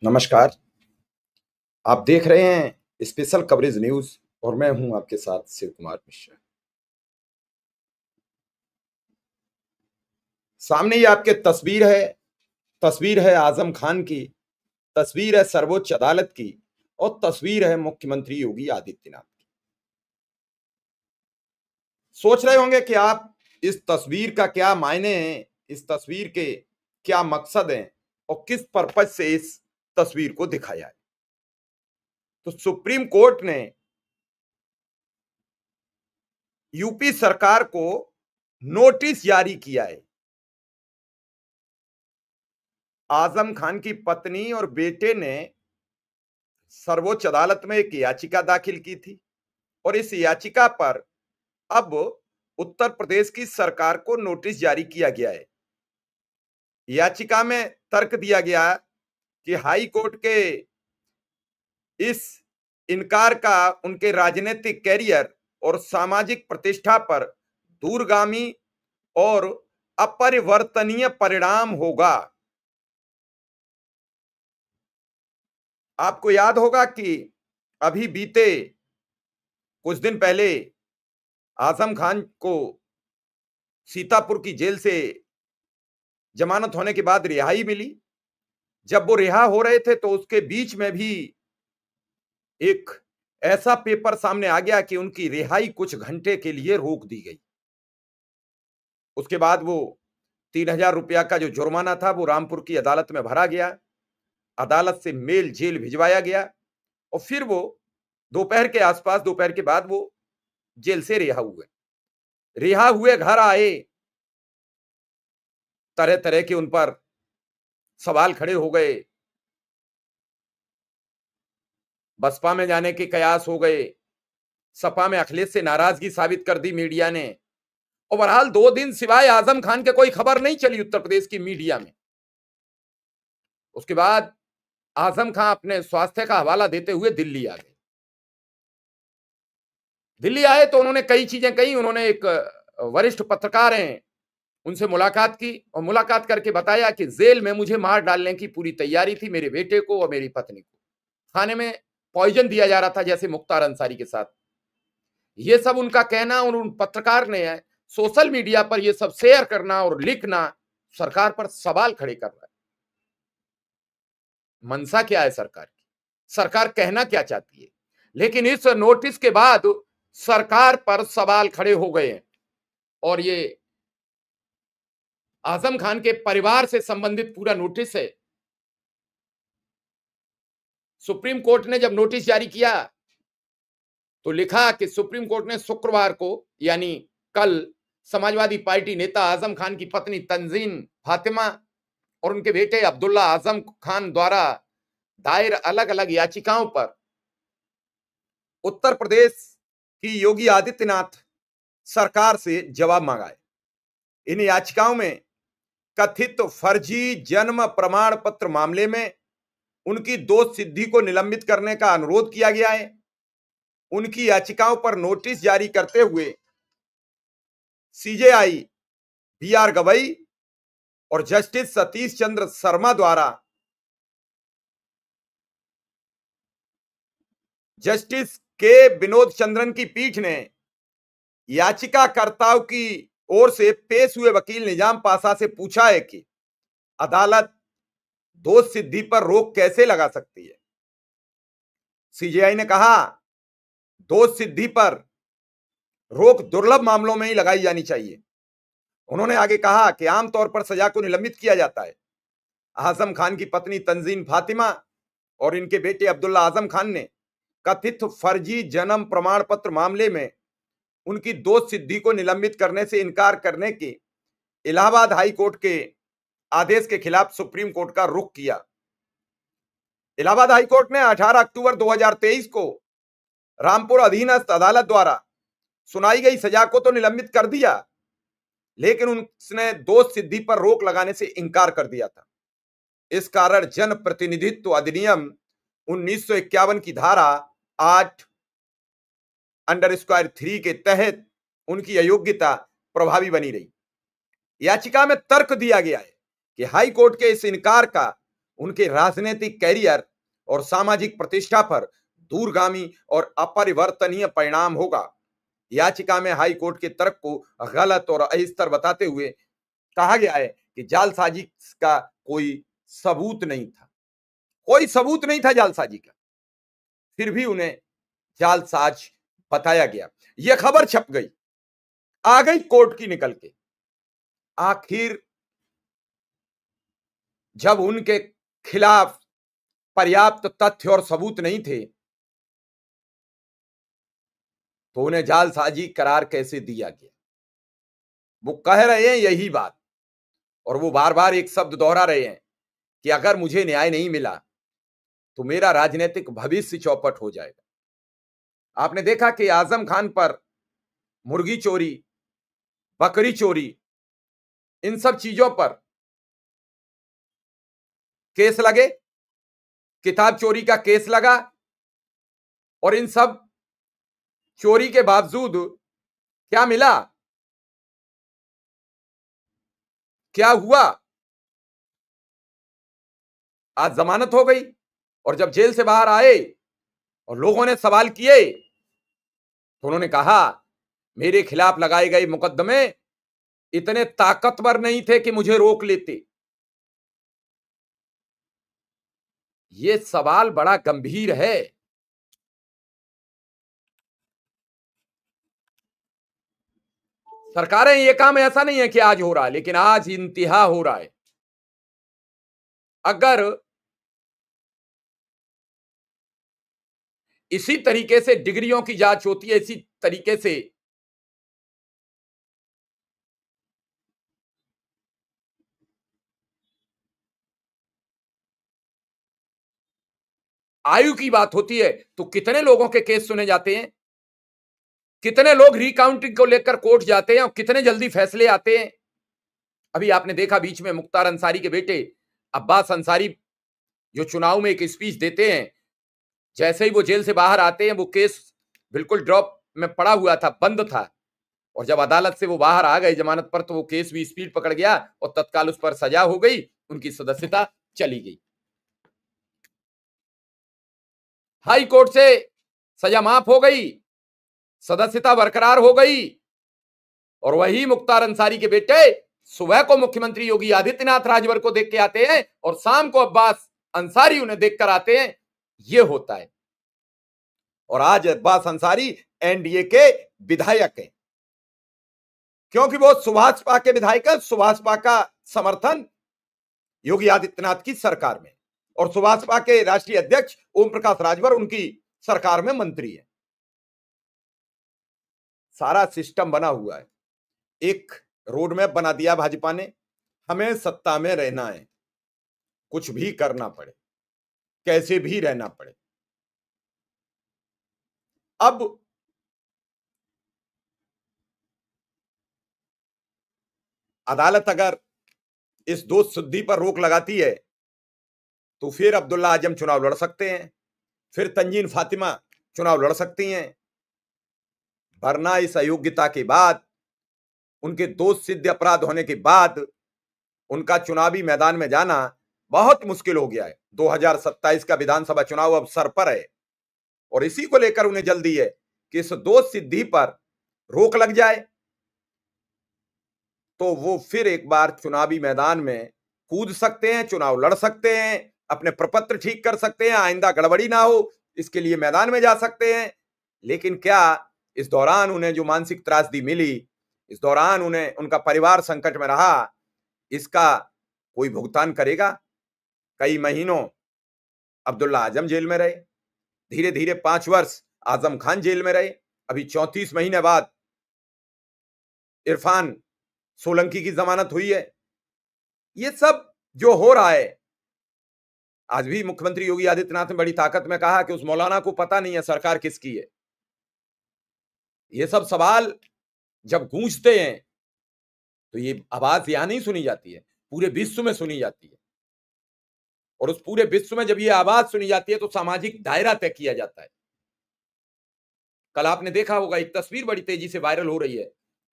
नमस्कार। आप देख रहे हैं स्पेशल कवरेज न्यूज़ और मैं हूं आपके साथ शिव कुमार मिश्रा। सामने ये आपके तस्वीर है आजम खान की, तस्वीर है सर्वोच्च अदालत की और तस्वीर है मुख्यमंत्री योगी आदित्यनाथ की। सोच रहे होंगे कि आप इस तस्वीर का क्या मायने हैं, इस तस्वीर के क्या मकसद हैं और किस पर्पज से इस तस्वीर को दिखाया है। तो सुप्रीम कोर्ट ने यूपी सरकार को नोटिस जारी किया है। आजम खान की पत्नी और बेटे ने सर्वोच्च अदालत में एक याचिका दाखिल की थी और इस याचिका पर अब उत्तर प्रदेश की सरकार को नोटिस जारी किया गया है। याचिका में तर्क दिया गया कि हाई कोर्ट के इस इनकार का उनके राजनीतिक कैरियर और सामाजिक प्रतिष्ठा पर दूरगामी और अपरिवर्तनीय परिणाम होगा। आपको याद होगा कि अभी बीते कुछ दिन पहले आजम खान को सीतापुर की जेल से जमानत होने के बाद रिहाई मिली। जब वो रिहा हो रहे थे तो उसके बीच में भी एक ऐसा पेपर सामने आ गया कि उनकी रिहाई कुछ घंटे के लिए रोक दी गई। उसके बाद वो 3,000 रुपया का जो जुर्माना था वो रामपुर की अदालत में भरा गया। अदालत से मेल जेल भिजवाया गया और फिर वो दोपहर के बाद वो जेल से रिहा हुए घर आए। तरह तरह के उन पर सवाल खड़े हो गए। बसपा में जाने के कयास हो गए। सपा में अखिलेश से नाराजगी साबित कर दी मीडिया ने और बहरहाल 2 दिन सिवाय आजम खान के कोई खबर नहीं चली उत्तर प्रदेश की मीडिया में। उसके बाद आजम खान अपने स्वास्थ्य का हवाला देते हुए दिल्ली आ गए। दिल्ली आए तो उन्होंने कई चीजें कही। उन्होंने एक वरिष्ठ पत्रकार हैं उनसे मुलाकात की और मुलाकात करके बताया कि जेल में मुझे मार डालने की पूरी तैयारी थी, मेरे बेटे को और मेरी पत्नी को। खाने में पॉइजन दिया जा रहा था जैसे मुख्तार अंसारी के साथ। ये सब उनका कहना और उन पत्रकार ने सोशल मीडिया पर ये सब शेयर करना और लिखना सरकार पर सवाल खड़े कर रहा है। मंशा क्या है सरकार की? सरकार कहना क्या चाहती है? लेकिन इस नोटिस के बाद सरकार पर सवाल खड़े हो गए हैं और ये आजम खान के परिवार से संबंधित पूरा नोटिस है। सुप्रीम कोर्ट ने जब नोटिस जारी किया तो लिखा कि सुप्रीम कोर्ट ने शुक्रवार को यानी कल समाजवादी पार्टी नेता आजम खान की पत्नी तंजीन फातिमा और उनके बेटे अब्दुल्ला आजम खान द्वारा दायर अलग अलग याचिकाओं पर उत्तर प्रदेश की योगी आदित्यनाथ सरकार से जवाब मांगा है। इन याचिकाओं में कथित फर्जी जन्म प्रमाण पत्र मामले में उनकी दोष सिद्धि को निलंबित करने का अनुरोध किया गया है। उनकी याचिकाओं पर नोटिस जारी करते हुए सीजेआई बीआर गवई और जस्टिस सतीश चंद्र शर्मा द्वारा जस्टिस के विनोद चंद्रन की पीठ ने याचिकाकर्ताओं की ओर से पेश हुए वकील निजाम पाशा से पूछा है कि अदालत दोष सिद्धि पर रोक कैसे लगा सकती है। सीजेआई ने कहा दोष सिद्धि पर रोक दुर्लभ मामलों में ही लगाई जानी चाहिए। उन्होंने आगे कहा कि आमतौर पर सजा को निलंबित किया जाता है। आजम खान की पत्नी तंजीन फातिमा और इनके बेटे अब्दुल्ला आजम खान ने कथित फर्जी जन्म प्रमाण पत्र मामले में उनकी दोष सिद्धि को निलंबित करने से इनकार करने के इलाहाबाद हाई कोर्ट के आदेश के खिलाफ सुप्रीम कोर्ट का रुख किया। इलाहाबाद हाई कोर्ट ने 18 अक्टूबर 2023 को रामपुर अधीनस्थ अदालत द्वारा सुनाई गई सजा को तो निलंबित कर दिया, लेकिन उसने दोष सिद्धि पर रोक लगाने से इनकार कर दिया था। इस कारण जन प्रतिनिधित्व अधिनियम 1951 की धारा 8(3) के तहत उनकी अयोग्यता प्रभावी बनी रही। याचिका में तर्क दिया गया है कि हाई कोर्ट के इस इनकार का उनके राजनीतिक कैरियर और सामाजिक प्रतिष्ठा पर दूरगामी और अपरिवर्तनीय परिणाम होगा। याचिका में हाई कोर्ट के तर्क को गलत और अस्थिर बताते हुए कहा गया है कि जालसाजी का कोई सबूत नहीं था, कोई सबूत नहीं था जालसाजी का, फिर भी उन्हें जालसाज बताया गया। यह खबर छप गई, आ गई कोर्ट की निकल के। आखिर जब उनके खिलाफ पर्याप्त तथ्य और सबूत नहीं थे तो उन्हें जालसाजी करार कैसे दिया गया? वो कह रहे हैं यही बात, और वो बार बार एक शब्द दोहरा रहे हैं कि अगर मुझे न्याय नहीं मिला तो मेरा राजनीतिक भविष्य चौपट हो जाएगा। आपने देखा कि आजम खान पर मुर्गी चोरी, बकरी चोरी, इन सब चीजों पर केस लगे, किताब चोरी का केस लगा, और इन सब चोरी के बावजूद क्या मिला, क्या हुआ? आज जमानत हो गई, और जब जेल से बाहर आए और लोगों ने सवाल किए तो उन्होंने कहा मेरे खिलाफ लगाए गए मुकदमे इतने ताकतवर नहीं थे कि मुझे रोक लेते। यह सवाल बड़ा गंभीर है। सरकारें, यह काम ऐसा नहीं है कि आज हो रहा है, लेकिन आज इंतहा हो रहा है। अगर इसी तरीके से डिग्रियों की जांच होती है, इसी तरीके से आयु की बात होती है, तो कितने लोगों के केस सुने जाते हैं, कितने लोग रिकाउंटिंग को लेकर कोर्ट जाते हैं और कितने जल्दी फैसले आते हैं। अभी आपने देखा बीच में मुख्तार अंसारी के बेटे अब्बास अंसारी जो चुनाव में एक स्पीच देते हैं, जैसे ही वो जेल से बाहर आते हैं वो केस बिल्कुल ड्रॉप में पड़ा हुआ था, बंद था, और जब अदालत से वो बाहर आ गए जमानत पर तो वो केस भी स्पीड पकड़ गया और तत्काल उस पर सजा हो गई, उनकी सदस्यता चली गई। हाई कोर्ट से सजा माफ हो गई, सदस्यता बरकरार हो गई, और वही मुख्तार अंसारी के बेटे सुबह को मुख्यमंत्री योगी आदित्यनाथ राजभर को देख के आते हैं और शाम को अब्बास अंसारी उन्हें देखकर आते हैं। यह होता है। और आज अब्बास अंसारी एनडीए के विधायक हैं, क्योंकि वो सुभाषपा के विधायक है। सुभाषपा का समर्थन योगी आदित्यनाथ की सरकार में, और सुभाषपा के राष्ट्रीय अध्यक्ष ओम प्रकाश राजभर उनकी सरकार में मंत्री है। सारा सिस्टम बना हुआ है, एक रोड मैप बना दिया भाजपा ने, हमें सत्ता में रहना है, कुछ भी करना पड़े, कैसे भी रहना पड़े। अब अदालत अगर इस दोष सिद्धि पर रोक लगाती है तो फिर अब्दुल्ला आजम चुनाव लड़ सकते हैं, फिर तंजीन फातिमा चुनाव लड़ सकती हैं, वरना इस अयोग्यता के बाद, उनके दोष सिद्ध अपराध होने के बाद उनका चुनावी मैदान में जाना बहुत मुश्किल हो गया है। 2027 का विधानसभा चुनाव अब सर पर है, और इसी को लेकर उन्हें जल्दी है कि इस दोष सिद्धि पर रोक लग जाए तो वो फिर एक बार चुनावी मैदान में कूद सकते हैं, चुनाव लड़ सकते हैं, अपने प्रपत्र ठीक कर सकते हैं, आइंदा गड़बड़ी ना हो इसके लिए मैदान में जा सकते हैं। लेकिन क्या इस दौरान उन्हें जो मानसिक त्रासदी मिली, इस दौरान उन्हें उनका परिवार संकट में रहा, इसका कोई भुगतान करेगा? कई महीनों अब्दुल्ला आजम जेल में रहे, धीरे धीरे 5 वर्ष आजम खान जेल में रहे, अभी 34 महीने बाद इरफान सोलंकी की जमानत हुई है। ये सब जो हो रहा है, आज भी मुख्यमंत्री योगी आदित्यनाथ ने बड़ी ताकत में कहा कि उस मौलाना को पता नहीं है सरकार किसकी है। ये सब सवाल जब गूंजते हैं तो ये आवाज यहां नहीं सुनी जाती है, पूरे विश्व में सुनी जाती है, और उस पूरे विश्व में जब ये आवाज सुनी जाती है तो सामाजिक दायरा तय किया जाता है। कल आपने देखा होगा एक तस्वीर बड़ी तेजी से वायरल हो रही है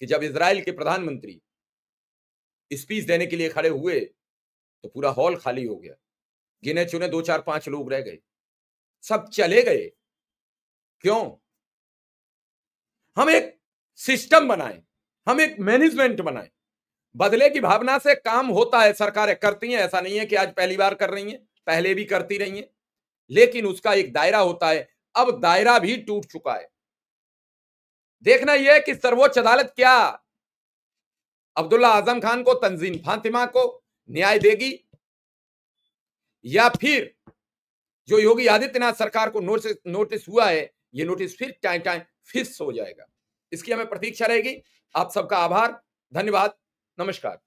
कि जब इजराइल के प्रधानमंत्री स्पीच देने के लिए खड़े हुए तो पूरा हॉल खाली हो गया। गिने चुने 2 4 5 लोग रह गए, सब चले गए। क्यों? हम एक सिस्टम बनाएं, हम एक मैनेजमेंट बनाएं। बदले की भावना से काम होता है, सरकारें करती हैं, ऐसा नहीं है कि आज पहली बार कर रही हैं, पहले भी करती रही हैं, लेकिन उसका एक दायरा होता है। अब दायरा भी टूट चुका है। देखना यह है कि सर्वोच्च अदालत क्या अब्दुल्ला आजम खान को, तंजीम फातिमा को न्याय देगी, या फिर जो योगी आदित्यनाथ सरकार को नोटिस हुआ है, ये नोटिस फिर टाइम फिक्स हो जाएगा। इसकी हमें प्रतीक्षा रहेगी। आप सबका आभार, धन्यवाद, नमस्कार।